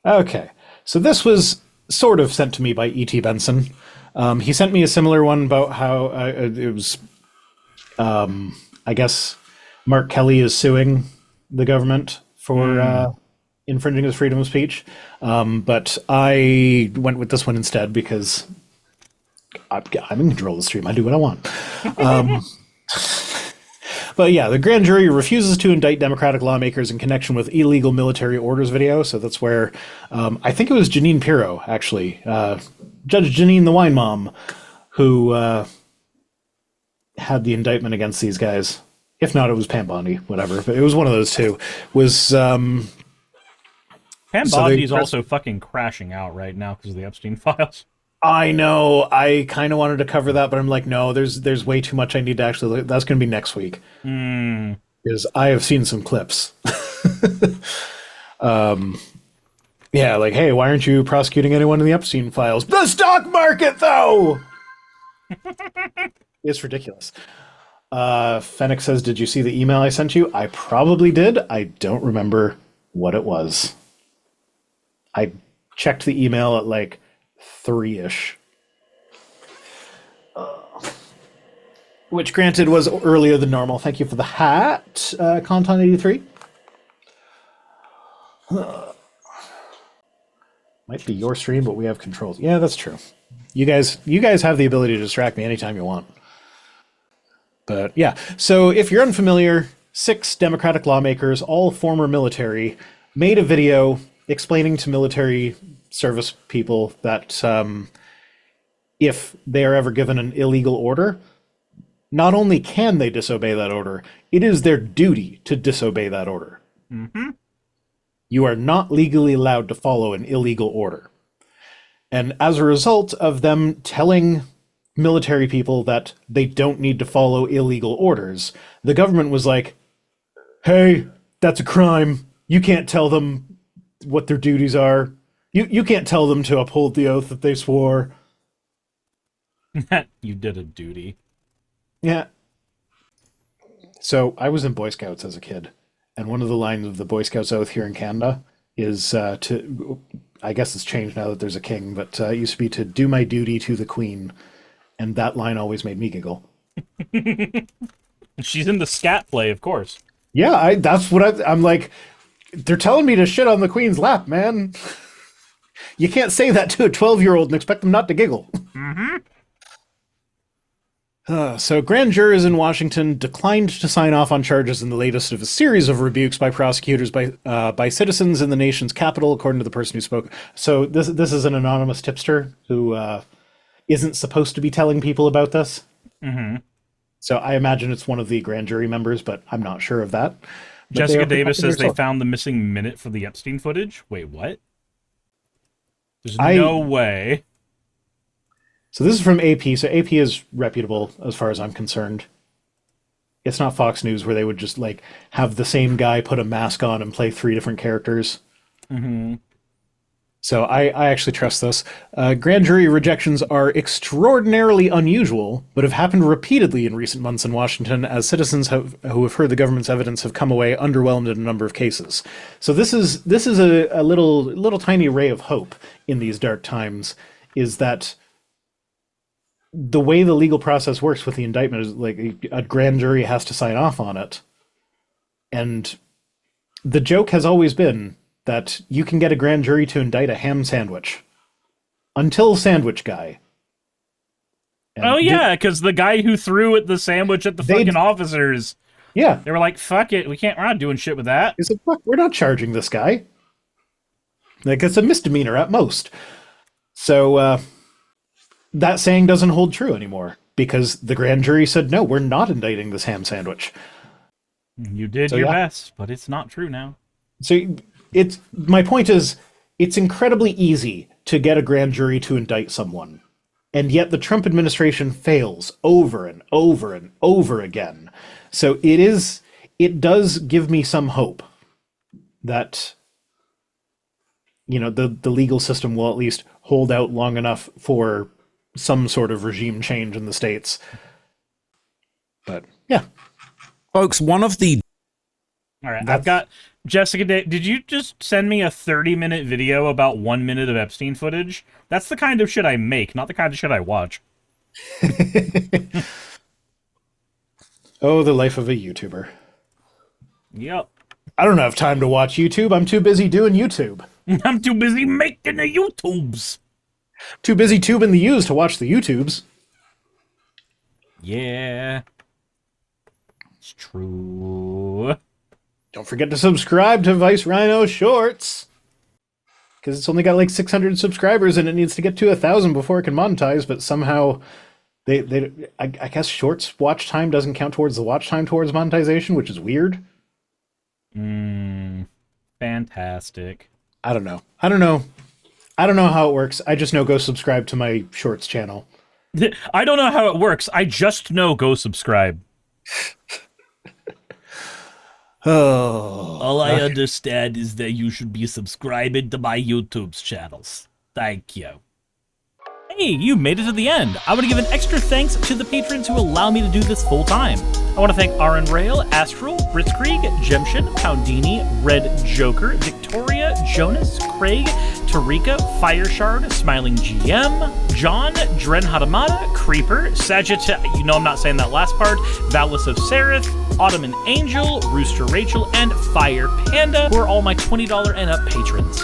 Okay, so this was sort of sent to me by E.T. Benson. He sent me a similar one about how it was, I guess, Mark Kelly is suing the government for infringing his freedom of speech. But I went with this one instead because I'm in control of the stream. I do what I want. But yeah, the grand jury refuses to indict Democratic lawmakers in connection with illegal military orders video. So that's where I think it was Janine Pirro, actually, Judge Janine the Wine Mom, who had the indictment against these guys. If not, it was Pam Bondi, whatever. But it was one of those two. Pam Bondi's also fucking crashing out right now because of the Epstein files. I know. I kind of wanted to cover that, but I'm like, no, there's way too much I need to actually look. That's going to be next week. Because I have seen some clips. Yeah, like, hey, why aren't you prosecuting anyone in the Epstein files? The stock market, though! It's ridiculous. Fennec says, did you see the email I sent you? I probably did. I don't remember what it was. I checked the email at like 3-ish. Which, granted, was earlier than normal. Thank you for the hat, Conton 83. Might be your stream, but we have controls. Yeah, that's true. You guys have the ability to distract me anytime you want. But yeah, so if you're unfamiliar, 6 Democratic lawmakers, all former military, made a video explaining to military service people that if they are ever given an illegal order, not only can they disobey that order, it is their duty to disobey that order. You are not legally allowed to follow an illegal order. And as a result of them telling military people that they don't need to follow illegal orders, the government was like, hey, that's a crime. You can't tell them what their duties are. You can't tell them to uphold the oath that they swore. You did a duty. Yeah. So I was in Boy Scouts as a kid, and one of the lines of the Boy Scouts oath here in Canada is to, I guess it's changed now that there's a king, but it used to be to do my duty to the Queen, and that line always made me giggle. She's in the scat play, of course. Yeah, that's what I'm like, they're telling me to shit on the Queen's lap, man. You can't say that to a 12-year-old and expect them not to giggle. So grand jurors in Washington declined to sign off on charges in the latest of a series of rebukes by prosecutors by citizens in the nation's capital, according to the person who spoke. So this is an anonymous tipster who isn't supposed to be telling people about this. So I imagine it's one of the grand jury members, but I'm not sure of that. But Jessica Davis says they found the missing minute for the Epstein footage. Wait, what? There's no way. So this is from AP. So AP is reputable as far as I'm concerned. It's not Fox News where they would just like have the same guy put a mask on and play 3 different characters. So I actually trust this. Grand jury rejections are extraordinarily unusual, but have happened repeatedly in recent months in Washington as citizens who have heard the government's evidence have come away underwhelmed in a number of cases. So this is a little tiny ray of hope in these dark times, is that the way the legal process works with the indictment is like a grand jury has to sign off on it. And the joke has always been that you can get a grand jury to indict a ham sandwich. Until Sandwich Guy. And because the guy who threw the sandwich at the fucking officers. Yeah. They were like, fuck it, we're not doing shit with that. He's like, fuck, we're not charging this guy. Like, it's a misdemeanor at most. So, that saying doesn't hold true anymore, because the grand jury said, no, we're not indicting this ham sandwich. You did your best, but it's not true now. So my point is, it's incredibly easy to get a grand jury to indict someone, and yet the Trump administration fails over and over and over again. So it does give me some hope that, you know, the legal system will at least hold out long enough for some sort of regime change in the States. But yeah. Folks, one of the All right, I've got Jessica. Did you just send me a 30-minute video about 1 minute of Epstein footage? That's the kind of shit I make, not the kind of shit I watch. Oh, the life of a YouTuber. Yep. I don't have time to watch YouTube. I'm too busy doing YouTube. I'm too busy making the YouTubes. Too busy tubing the U's to watch the YouTubes. Yeah. It's true. Don't forget to subscribe to Vice Rhino Shorts. Because it's only got like 600 subscribers and it needs to get to 1,000 before it can monetize, but somehow I guess Shorts watch time doesn't count towards the watch time towards monetization, which is weird. Fantastic. I don't know how it works. I just know go subscribe to my Shorts channel. I don't know how it works. I just know go subscribe. Oh. All I understand is that you should be subscribing to my YouTube's channels. Thank you. Hey, you made it to the end. I want to give an extra thanks to the patrons who allow me to do this full time. I want to thank Aaron Rail, Astral, Britzkrieg, Jemshin, Poundini, Red Joker, Victoria, Jonas, Craig, Tarika, Fireshard, Smiling GM, John, Dren Hadamada, Creeper, Sagitta, you know I'm not saying that last part, Valis of Seraph, Ottoman Angel, Rooster Rachel, and Fire Panda, who are all my $20 and up patrons.